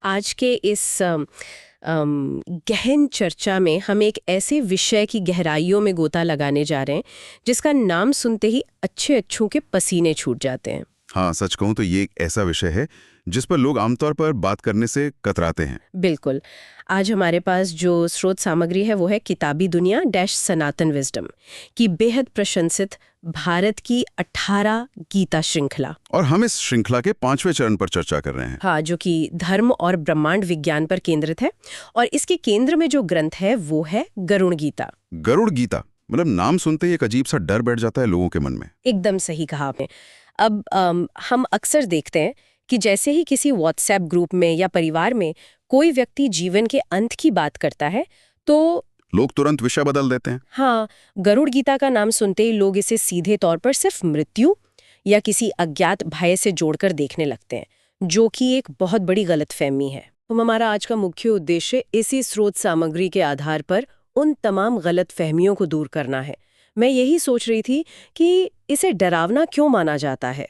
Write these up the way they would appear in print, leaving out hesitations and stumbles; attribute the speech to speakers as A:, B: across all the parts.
A: आज के इस गहन चर्चा में हम एक ऐसे विषय की गहराइयों में गोता लगाने जा रहे हैं जिसका नाम सुनते ही अच्छे अच्छों के पसीने छूट जाते हैं।
B: हाँ, सच कहूँ तो ये एक ऐसा विषय है जिस पर लोग आमतौर पर बात करने से कतराते हैं।
A: बिल्कुल। आज हमारे पास जो स्रोत सामग्री है वो है किताबी दुनिया सनातन विजडम की बेहद प्रशंसित भारत की 18 गीता श्रृंखला।
B: और हम इस श्रृंखला के 5वें चरण पर चर्चा कर रहे हैं।
A: हाँ, जो कि धर्म और ब्रह्मांड विज्ञान पर केंद्रित है। और इसके केंद्र में जो ग्रंथ है वो है गरुड़ गीता।
B: गरुड़ गीता मतलब नाम सुनते ही एक अजीब सा डर बैठ जाता है लोगों के मन में।
A: एकदम सही कहा आपने। अब हम अक्सर देखते हैं कि जैसे ही किसी व्हाट्सएप ग्रुप में या परिवार में कोई व्यक्ति जीवन के अंत की बात करता है तो
B: लोग तुरंत विषय बदल देते हैं।
A: हाँ, गरुड़ गीता का नाम सुनते ही लोग इसे सीधे तौर पर सिर्फ मृत्यु या किसी अज्ञात भय से जोड़कर देखने लगते हैं, जो कि एक बहुत बड़ी गलतफहमी है। तो हमारा आज का मुख्य उद्देश्य इसी स्रोत सामग्री के आधार पर उन तमाम गलतफहमियों को दूर करना है। मैं यही सोच रही थी कि इसे डरावना क्यों माना जाता है।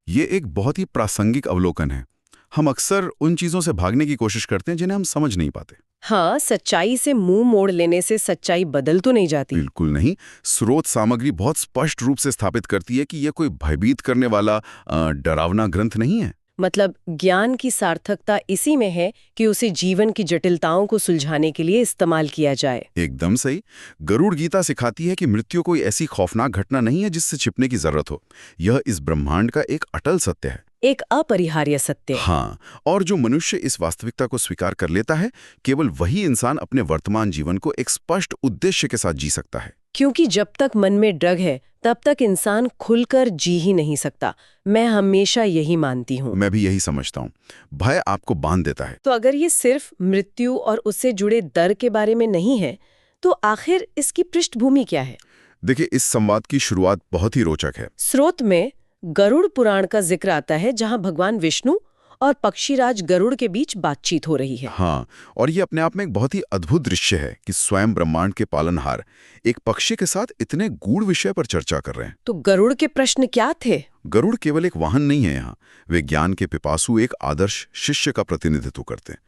B: ये एक बहुत ही प्रासंगिक अवलोकन है। हम अक्सर उन चीजों से भागने की कोशिश करते हैं जिन्हें हम समझ नहीं पाते।
A: हाँ, सच्चाई से मुंह मोड़ लेने से सच्चाई बदल तो नहीं जाती।
B: बिल्कुल नहीं। स्रोत सामग्री बहुत स्पष्ट रूप से स्थापित करती है कि यह कोई भयभीत करने वाला डरावना ग्रंथ नहीं है।
A: मतलब ज्ञान की सार्थकता इसी में है कि उसे जीवन की जटिलताओं को सुलझाने के लिए इस्तेमाल किया जाए।
B: एकदम सही। गरुड़ गीता सिखाती है कि मृत्यु कोई ऐसी खौफनाक घटना नहीं है जिससे छिपने की जरूरत हो। यह इस ब्रह्मांड का एक अटल सत्य है,
A: एक अपरिहार्य सत्य।
B: हाँ, और जो मनुष्य इस वास्तविकता को स्वीकार कर लेता है, केवल वही इंसान अपने वर्तमान जीवन को एक स्पष्ट उद्देश्य के साथ जी सकता है।
A: क्योंकि जब तक मन में डर है तब तक इंसान खुलकर जी ही नहीं सकता। मैं हमेशा यही मानती हूँ।
B: मैं भी यही समझता हूँ। भय आपको बांध देता है।
A: तो अगर ये सिर्फ मृत्यु और उससे जुड़े डर के बारे में नहीं है तो आखिर इसकी पृष्ठभूमि क्या है?
B: देखिए, इस संवाद की शुरुआत बहुत ही रोचक है।
A: स्रोत में गरुड़ पुराण का जिक्र आता है जहां भगवान विष्णु और पक्षीराज गरुड़ के बीच बातचीत हो रही है।
B: हाँ, और ये अपने आप में एक बहुत ही अद्भुत दृश्य है कि स्वयं ब्रह्मांड के पालनहार एक पक्षी के साथ इतने गूढ़ विषय पर चर्चा कर रहे हैं।
A: तो गरुड़ के प्रश्न क्या थे?
B: गरुड़ केवल एक वाहन नहीं है यहाँ। वे ज्ञान के पिपासु एक आदर्श शिष्य का प्रतिनिधित्व करते हैं।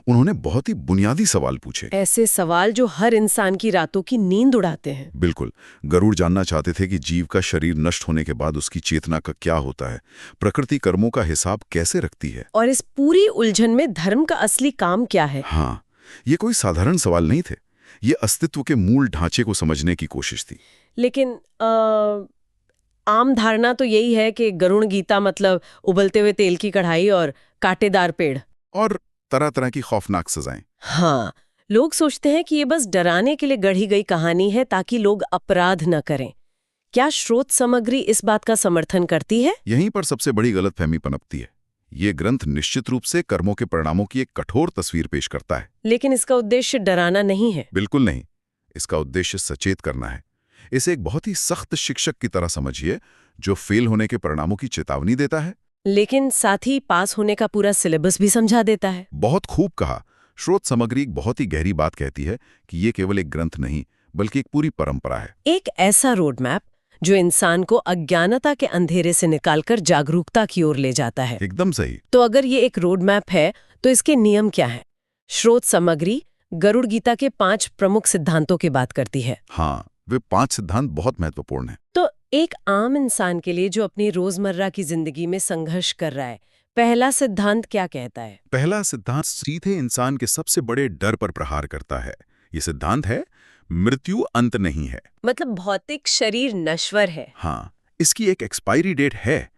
B: उन्होंने बहुत ही बुनियादी सवाल पूछे,
A: ऐसे सवाल जो हर इंसान की रातों की नींद उड़ाते हैं।
B: बिल्कुल। गरुड़ जानना चाहते थे कि जीव का शरीर नष्ट होने के बाद उसकी चेतना का क्या होता है, प्रकृति कर्मों का हिसाब कैसे रखती है,
A: और इस पूरी उलझन में धर्म का असली काम क्या है।
B: हाँ, ये कोई साधारण सवाल नहीं थे। ये अस्तित्व के मूल ढांचे को समझने की कोशिश थी।
A: लेकिन आम धारणा तो यही है कि गरुड़ गीता मतलब उबलते हुए तेल की कढ़ाई और कांटेदार पेड़
B: और तरह तरह की खौफनाक सजाएं।
A: हाँ, लोग सोचते हैं कि ये बस डराने के लिए गढ़ी गई कहानी है ताकि लोग अपराध न करें। क्या स्रोत सामग्री इस बात का समर्थन करती है?
B: यहीं पर सबसे बड़ी गलतफहमी पनपती है। ये ग्रंथ निश्चित रूप से कर्मों के परिणामों की एक कठोर तस्वीर पेश करता है,
A: लेकिन इसका उद्देश्य डराना नहीं है।
B: बिल्कुल नहीं। इसका उद्देश्य सचेत करना है। इसे एक बहुत ही सख्त शिक्षक की तरह समझिए जो फेल होने के परिणामों की चेतावनी देता है,
A: लेकिन साथ ही पास होने का पूरा सिलेबस भी समझा देता है।
B: बहुत खूब कहा। स्रोत सामग्री एक बहुत ही गहरी बात कहती है कि ये केवल एक ग्रंथ नहीं बल्कि एक पूरी परंपरा है,
A: एक ऐसा रोड मैप जो इंसान को अज्ञानता के अंधेरे से निकालकर जागरूकता की ओर ले जाता है।
B: एकदम सही।
A: तो अगर ये एक रोड मैप है तो इसके नियम क्या हैं? स्रोत सामग्री गरुड़ गीता के 5 प्रमुख सिद्धांतों की बात करती है।
B: हाँ, वे 5 सिद्धांत बहुत महत्वपूर्ण हैं।
A: तो एक आम इंसान के लिए जो अपनी रोजमर्रा की जिंदगी में संघर्ष कर रहा है, पहला सिद्धांत क्या कहता है?
B: पहला सिद्धांत सीधे इंसान के सबसे बड़े डर पर प्रहार करता है। ये सिद्धांत है, मृत्यु अंत नहीं है।
A: मतलब भौतिक शरीर नश्वर है।
B: हाँ, इसकी एक एक्सपायरी डेट है,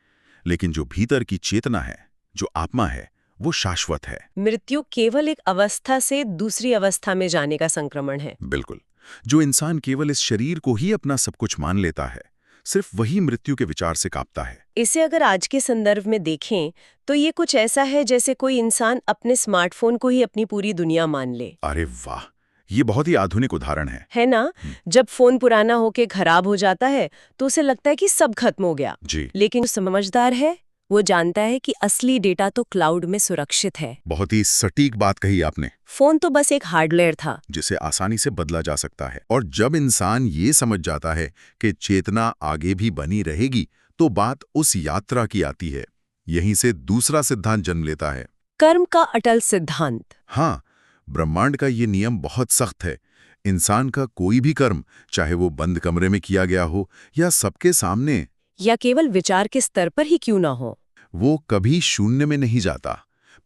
B: लेकिन जो भीतर की चेतना है, जो आत्मा है, वो शाश्वत है।
A: मृत्यु केवल एक अवस्था से दूसरी अवस्था में जाने का संक्रमण है।
B: बिल्कुल। जो इंसान केवल इस शरीर को ही अपना सब कुछ मान लेता है, सिर्फ वही मृत्यु के विचार से कांपता है।
A: इसे अगर आज के संदर्भ में देखें तो ये कुछ ऐसा है जैसे कोई इंसान अपने स्मार्टफोन को ही अपनी पूरी दुनिया मान ले।
B: अरे वाह, ये बहुत ही आधुनिक उदाहरण है
A: ना? जब फोन पुराना होके खराब हो जाता है तो उसे लगता है कि सब खत्म हो गया
B: जी।
A: लेकिन जो समझदार है वो जानता है कि असली डेटा तो क्लाउड में सुरक्षित है।
B: बहुत ही सटीक बात कही आपने।
A: फोन तो बस एक हार्डवेयर था
B: जिसे आसानी से बदला जा सकता है। और जब इंसान ये समझ जाता है कि चेतना आगे भी बनी रहेगी तो बात उस यात्रा की आती है। यहीं से दूसरा सिद्धांत जन्म लेता है।
A: कर्म का अटल सिद्धांत।
B: हाँ, ब्रह्मांड का ये नियम बहुत सख्त है। इंसान का कोई भी कर्म, चाहे वो बंद कमरे में किया गया हो या सबके सामने,
A: या केवल विचार के स्तर पर ही क्यों ना हो,
B: वो कभी शून्य में नहीं जाता।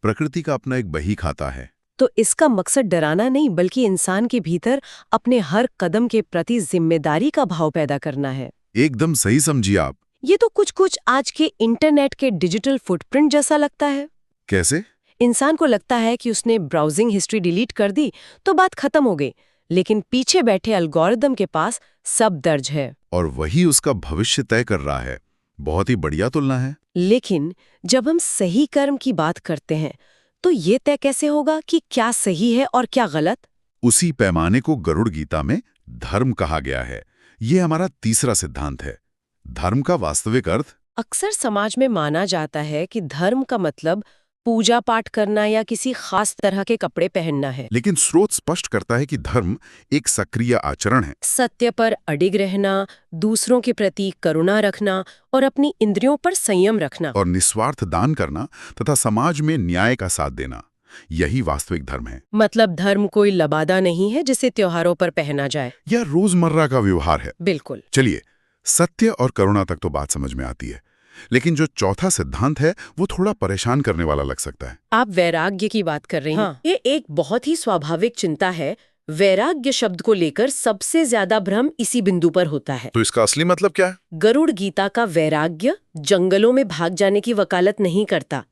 B: प्रकृति का अपना एक बही खाता है।
A: तो इसका मकसद डराना नहीं बल्कि इंसान के भीतर अपने हर कदम के प्रति जिम्मेदारी का भाव पैदा करना है।
B: एकदम सही समझिए आप।
A: ये तो कुछ आज के इंटरनेट के डिजिटल फुटप्रिंट जैसा लगता है।
B: कैसे?
A: इंसान को लगता है कि उसने ब्राउजिंग हिस्ट्री डिलीट कर दी तो बात खत्म हो गई, लेकिन पीछे बैठे एल्गोरिदम के पास सब दर्ज है
B: और वही उसका भविष्य तय कर रहा है। बहुत ही बढ़िया तुलना है।
A: लेकिन जब हम सही कर्म की बात करते हैं तो ये तय कैसे होगा कि क्या सही है और क्या गलत?
B: उसी पैमाने को गरुड़ गीता में धर्म कहा गया है। ये हमारा तीसरा सिद्धांत है। धर्म का वास्तविक अर्थ।
A: अक्सर समाज में माना जाता है कि धर्म का मतलब पूजा पाठ करना या किसी खास तरह के कपड़े पहनना है,
B: लेकिन स्रोत स्पष्ट करता है कि धर्म एक सक्रिय आचरण है।
A: सत्य पर अडिग रहना, दूसरों के प्रति करुणा रखना और अपनी इंद्रियों पर संयम रखना,
B: और निस्वार्थ दान करना तथा समाज में न्याय का साथ देना, यही वास्तविक धर्म है।
A: मतलब धर्म कोई लबादा नहीं है जिसे त्योहारों पर पहना जाए।
B: यह रोजमर्रा का व्यवहार है।
A: बिल्कुल।
B: चलिए, सत्य और करुणा तक तो बात समझ में आती है, लेकिन जो चौथा सिद्धांत है वो थोड़ा परेशान करने वाला लग सकता है।
A: आप वैराग्य की बात कर रही हैं। हाँ। ये एक बहुत ही स्वाभाविक चिंता है। वैराग्य शब्द को लेकर सबसे ज्यादा भ्रम इसी बिंदु पर होता है।
B: तो इसका असली मतलब क्या है?
A: गरुड़ गीता का वैराग्य जंगलों में भाग जाने की वकालत नहीं करता।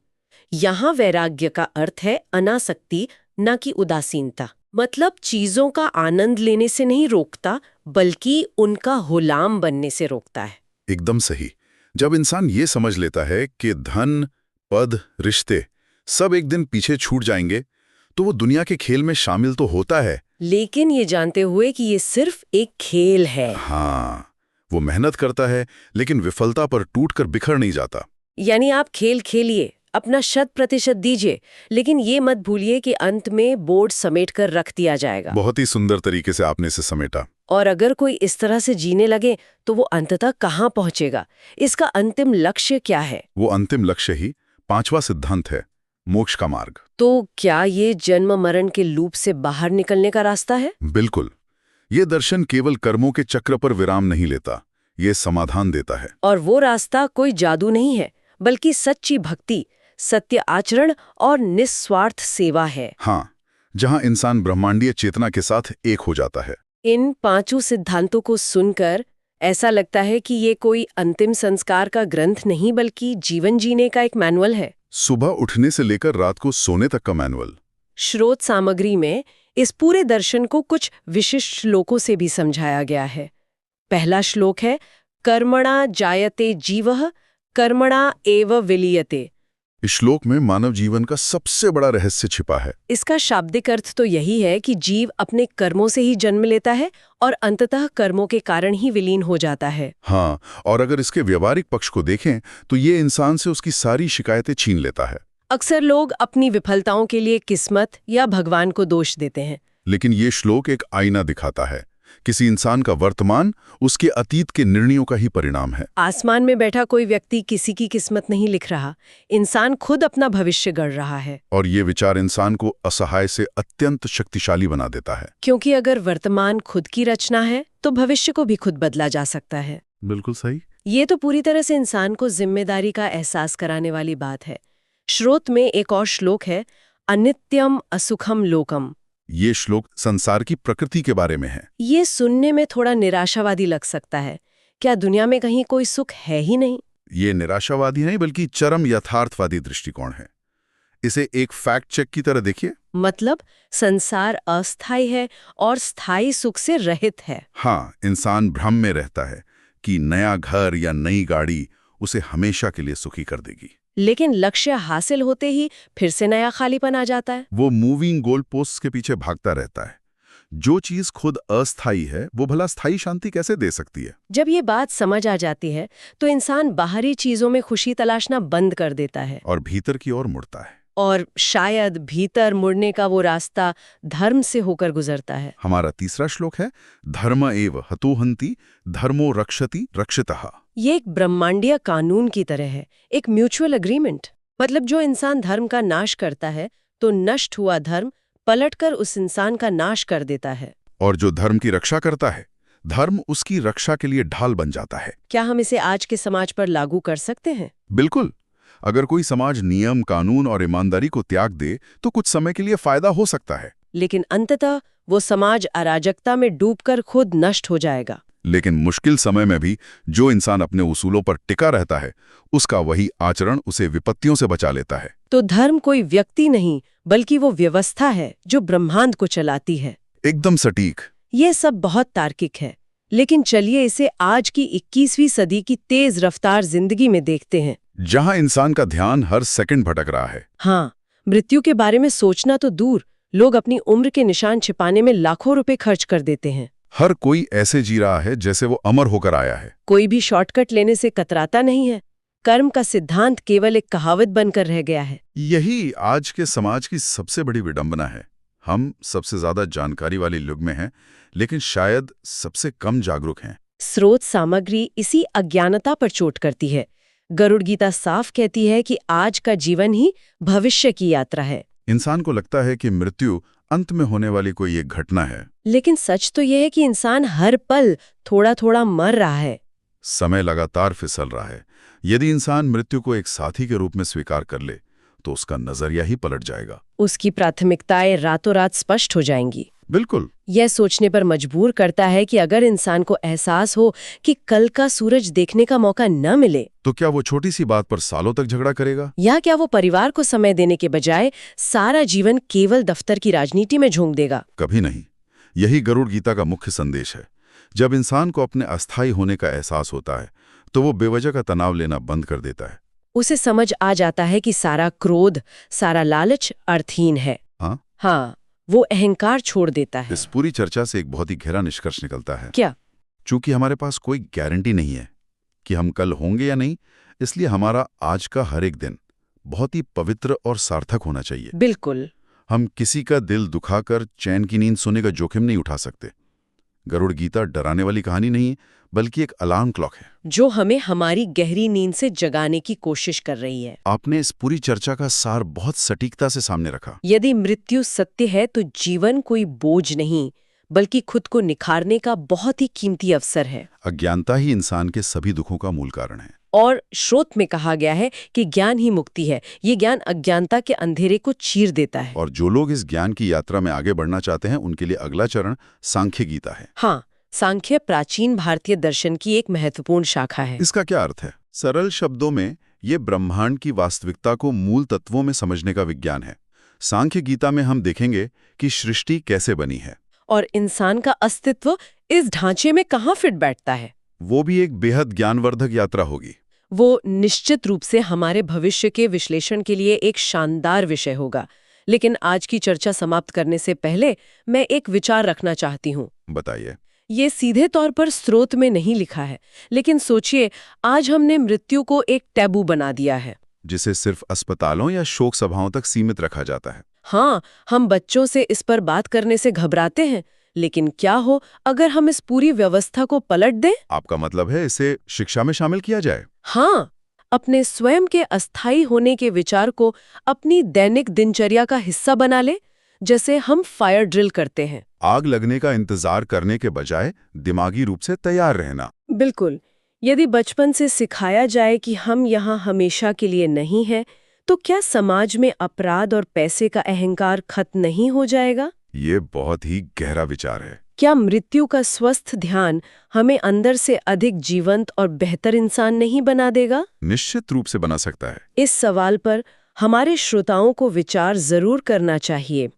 A: यहाँ वैराग्य का अर्थ है अनासक्ति, न कि उदासीनता। मतलब चीजों का आनंद लेने से नहीं रोकता, बल्कि उनका गुलाम बनने से रोकता है।
B: एकदम सही। जब इंसान ये समझ लेता है कि धन, पद, रिश्ते सब एक दिन पीछे छूट जाएंगे, तो वो दुनिया के खेल में शामिल तो होता है,
A: लेकिन ये जानते हुए कि ये सिर्फ एक खेल है।
B: हाँ, वो मेहनत करता है, लेकिन विफलता पर टूटकर बिखर नहीं जाता।
A: यानी आप खेल खेलिए, अपना 100% दीजिए, लेकिन ये मत भूलिए कि अंत में बोर्ड समेट कर रख दिया जाएगा।
B: बहुत ही सुंदर तरीके से आपने इसे समेटा।
A: और अगर कोई इस तरह से जीने लगे तो वो अंततः कहाँ पहुंचेगा? इसका अंतिम लक्ष्य क्या है?
B: वो अंतिम लक्ष्य ही पांचवा सिद्धांत है, मोक्ष का मार्ग।
A: तो क्या ये जन्म मरण के लूप से बाहर निकलने का रास्ता है?
B: बिल्कुल। ये दर्शन केवल कर्मों के चक्र पर विराम नहीं लेता, ये समाधान देता है।
A: और वो रास्ता कोई जादू नहीं है, बल्कि सच्ची भक्ति, सत्य आचरण और निस्वार्थ सेवा है।
B: हाँ, जहां इंसान ब्रह्मांडीय चेतना के साथ एक हो जाता है।
A: इन पांचों सिद्धांतों को सुनकर ऐसा लगता है कि ये कोई अंतिम संस्कार का ग्रंथ नहीं, बल्कि जीवन जीने का एक मैनुअल है।
B: सुबह उठने से लेकर रात को सोने तक का मैनुअल।
A: स्रोत सामग्री में इस पूरे दर्शन को कुछ विशिष्ट श्लोकों से भी समझाया गया है। पहला श्लोक है, कर्मणा जायते जीवः कर्मणा एव विलीयते।
B: इस श्लोक में मानव जीवन का सबसे बड़ा रहस्य छिपा है।
A: इसका शाब्दिक अर्थ तो यही है कि जीव अपने कर्मों से ही जन्म लेता है और अंततः कर्मों के कारण ही विलीन हो जाता है।
B: हाँ, और अगर इसके व्यवहारिक पक्ष को देखें तो ये इंसान से उसकी सारी शिकायतें छीन लेता है।
A: अक्सर लोग अपनी विफलताओं के लिए किस्मत या भगवान को दोष देते हैं,
B: लेकिन ये श्लोक एक आईना दिखाता है। किसी इंसान का वर्तमान उसके अतीत के निर्णयों का ही परिणाम है।
A: आसमान में बैठा कोई व्यक्ति किसी की किस्मत नहीं लिख रहा, इंसान खुद अपना भविष्य गढ़ रहा है।
B: और ये विचार इंसान को असहाय से अत्यंत शक्तिशाली बना देता है।
A: क्योंकि अगर वर्तमान खुद की रचना है तो भविष्य को भी खुद बदला जा सकता है।
B: बिल्कुल सही।
A: ये तो पूरी तरह से इंसान को जिम्मेदारी का एहसास कराने वाली बात है। स्रोत में एक और श्लोक है, अनित्यम असुखम लोकम।
B: ये श्लोक संसार की प्रकृति के बारे में है।
A: ये सुनने में थोड़ा निराशावादी लग सकता है। क्या दुनिया में कहीं कोई सुख है ही नहीं?
B: ये निराशावादी नहीं बल्कि चरम यथार्थवादी दृष्टिकोण है। इसे एक फैक्ट चेक की तरह देखिए।
A: मतलब संसार अस्थायी है और स्थायी सुख से रहित है।
B: हाँ, इंसान भ्रम में रहता है कि नया घर या नई गाड़ी उसे हमेशा के लिए सुखी कर देगी,
A: लेकिन लक्ष्य हासिल होते ही फिर से नया खालीपन आ जाता है।
B: वो मूविंग गोल पोस्ट के पीछे भागता रहता है। जो चीज खुद अस्थायी है वो भला स्थायी शांति कैसे दे सकती है?
A: जब ये बात समझ आ जाती है तो इंसान बाहरी चीजों में खुशी तलाशना बंद कर देता है
B: और भीतर की ओर मुड़ता है।
A: और शायद भीतर मुड़ने का वो रास्ता धर्म से होकर गुजरता है।
B: हमारा तीसरा श्लोक है, धर्म एव हतोहन्ति धर्मो रक्षति रक्षितः।
A: ये एक ब्रह्मांडीय कानून की तरह है, एक म्यूचुअल एग्रीमेंट। मतलब जो इंसान धर्म का नाश करता है तो नष्ट हुआ धर्म पलटकर उस इंसान का नाश कर देता है।
B: और जो धर्म की रक्षा करता है, धर्म उसकी रक्षा के लिए ढाल बन जाता है।
A: क्या हम इसे आज के समाज पर लागू कर सकते हैं?
B: बिल्कुल। अगर कोई समाज नियम, कानून और ईमानदारी को त्याग दे तो कुछ समय के लिए फायदा हो सकता है,
A: लेकिन अंततः वो समाज अराजकता में डूबकर खुद नष्ट हो जाएगा।
B: लेकिन मुश्किल समय में भी जो इंसान अपने उसूलों पर टिका रहता है, उसका वही आचरण उसे विपत्तियों से बचा लेता है।
A: तो धर्म कोई व्यक्ति नहीं, बल्कि वो व्यवस्था है जो ब्रह्मांड को चलाती है।
B: एकदम सटीक।
A: ये सब बहुत तार्किक है, लेकिन चलिए इसे आज की 21वीं सदी की तेज रफ्तार जिंदगी में देखते हैं,
B: जहां इंसान का ध्यान हर सेकंड भटक रहा है।
A: हाँ, मृत्यु के बारे में सोचना तो दूर, लोग अपनी उम्र के निशान छिपाने में लाखों रुपए खर्च कर देते हैं।
B: हर कोई ऐसे जी रहा है जैसे वो अमर होकर आया है।
A: कोई भी शॉर्टकट लेने से कतराता नहीं है। कर्म का सिद्धांत केवल एक कहावत बनकर रह गया है।
B: यही आज के समाज की सबसे बड़ी विडंबना है। हम सबसे ज्यादा जानकारी वाले युग में हैं, लेकिन शायद सबसे कम जागरूक हैं।
A: स्रोत सामग्री इसी अज्ञानता पर चोट करती है। गरुड़ गीता साफ कहती है कि आज का जीवन ही भविष्य की यात्रा है।
B: इंसान को लगता है कि मृत्यु अंत में होने वाली कोई एक घटना है,
A: लेकिन सच तो यह है कि इंसान हर पल थोड़ा थोड़ा मर रहा है।
B: समय लगातार फिसल रहा है। यदि इंसान मृत्यु को एक साथी के रूप में स्वीकार कर ले तो उसका नजरिया ही पलट जाएगा।
A: उसकी प्राथमिकताएं रातों रात स्पष्ट हो जाएंगी।
B: बिल्कुल।
A: यह सोचने पर मजबूर करता है कि अगर इंसान को एहसास हो कि कल का सूरज देखने का मौका न मिले,
B: तो क्या वो छोटी सी बात पर सालों तक झगड़ा करेगा?
A: या क्या वो परिवार को समय देने के बजाय सारा जीवन केवल दफ्तर की राजनीति में झोंक देगा?
B: कभी नहीं। यही गरुड़ गीता का मुख्य संदेश है। जब इंसान को अपने अस्थायी होने का एहसास होता है तो वो बेवजह का तनाव लेना बंद कर देता है।
A: उसे समझ आ जाता है कि सारा क्रोध, सारा लालच अर्थहीन है। हाँ, वो अहंकार छोड़ देता है।
B: इस पूरी चर्चा से एक बहुत ही गहरा निष्कर्ष निकलता है।
A: क्या?
B: चूंकि हमारे पास कोई गारंटी नहीं है कि हम कल होंगे या नहीं, इसलिए हमारा आज का हर एक दिन बहुत ही पवित्र और सार्थक होना चाहिए।
A: बिल्कुल।
B: हम किसी का दिल दुखाकर चैन की नींद सोने का जोखिम नहीं उठा सकते। गरुड़ गीता डराने वाली कहानी नहीं, बल्कि एक अलार्म क्लॉक है
A: जो हमें हमारी गहरी नींद से जगाने की कोशिश कर रही है।
B: आपने इस पूरी चर्चा का सार बहुत सटीकता से सामने रखा।
A: यदि मृत्यु सत्य है तो जीवन कोई बोझ नहीं, बल्कि खुद को निखारने का बहुत ही कीमती अवसर है।
B: अज्ञानता ही इंसान के सभी दुखों का मूल कारण है।
A: और श्रोत में कहा गया है कि ज्ञान ही मुक्ति है। ये ज्ञान अज्ञानता के अंधेरे को चीर देता है।
B: और जो लोग इस ज्ञान की यात्रा में आगे बढ़ना चाहते हैं, उनके लिए अगला चरण सांख्य गीता है।
A: हाँ, सांख्य प्राचीन भारतीय दर्शन की एक महत्वपूर्ण शाखा है।
B: इसका क्या अर्थ है? सरल शब्दों में ये ब्रह्मांड की वास्तविकता को मूल तत्वों में समझने का विज्ञान है। सांख्य गीता में हम देखेंगे कि सृष्टि कैसे बनी है
A: और इंसान का अस्तित्व इस ढांचे में कहाँ फिट बैठता है।
B: वो भी एक बेहद ज्ञानवर्धक यात्रा होगी।
A: वो निश्चित रूप से हमारे भविष्य के विश्लेषण के लिए एक शानदार विषय होगा। लेकिन आज की चर्चा समाप्त करने से पहले मैं एक विचार रखना चाहती हूँ।
B: बताइए।
A: ये सीधे तौर पर स्रोत में नहीं लिखा है, लेकिन सोचिए, आज हमने मृत्यु को एक टैबू बना दिया है,
B: जिसे सिर्फ अस्पतालों या शोक सभाओं तक सीमित रखा जाता है।
A: हाँ, हम बच्चों से इस पर बात करने से घबराते हैं, लेकिन क्या हो अगर हम इस पूरी व्यवस्था को पलट दें?
B: आपका मतलब है इसे शिक्षा में शामिल किया जाए?
A: हाँ, अपने स्वयं के अस्थायी होने के विचार को अपनी दैनिक दिनचर्या का हिस्सा बना ले, जैसे हम फायर ड्रिल करते हैं।
B: आग लगने का इंतजार करने के बजाय दिमागी रूप से तैयार रहना।
A: बिल्कुल। यदि बचपन से सिखाया जाए कि हम यहाँ हमेशा के लिए नहीं हैं, तो क्या समाज में अपराध और पैसे का अहंकार खत्म नहीं हो जाएगा?
B: ये बहुत ही गहरा विचार है।
A: क्या मृत्यु का स्वस्थ ध्यान हमें अंदर से अधिक जीवंत और बेहतर इंसान नहीं बना देगा?
B: निश्चित रूप से बना सकता है।
A: इस सवाल पर हमारे श्रोताओं को विचार जरूर करना चाहिए।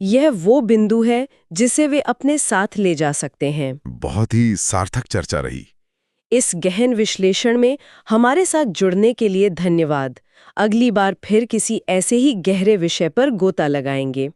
A: यह वो बिंदु है जिसे वे अपने साथ ले जा सकते हैं।
B: बहुत ही सार्थक चर्चा रही।
A: इस गहन विश्लेषण में हमारे साथ जुड़ने के लिए धन्यवाद। अगली बार फिर किसी ऐसे ही गहरे विषय पर गोता लगाएंगे।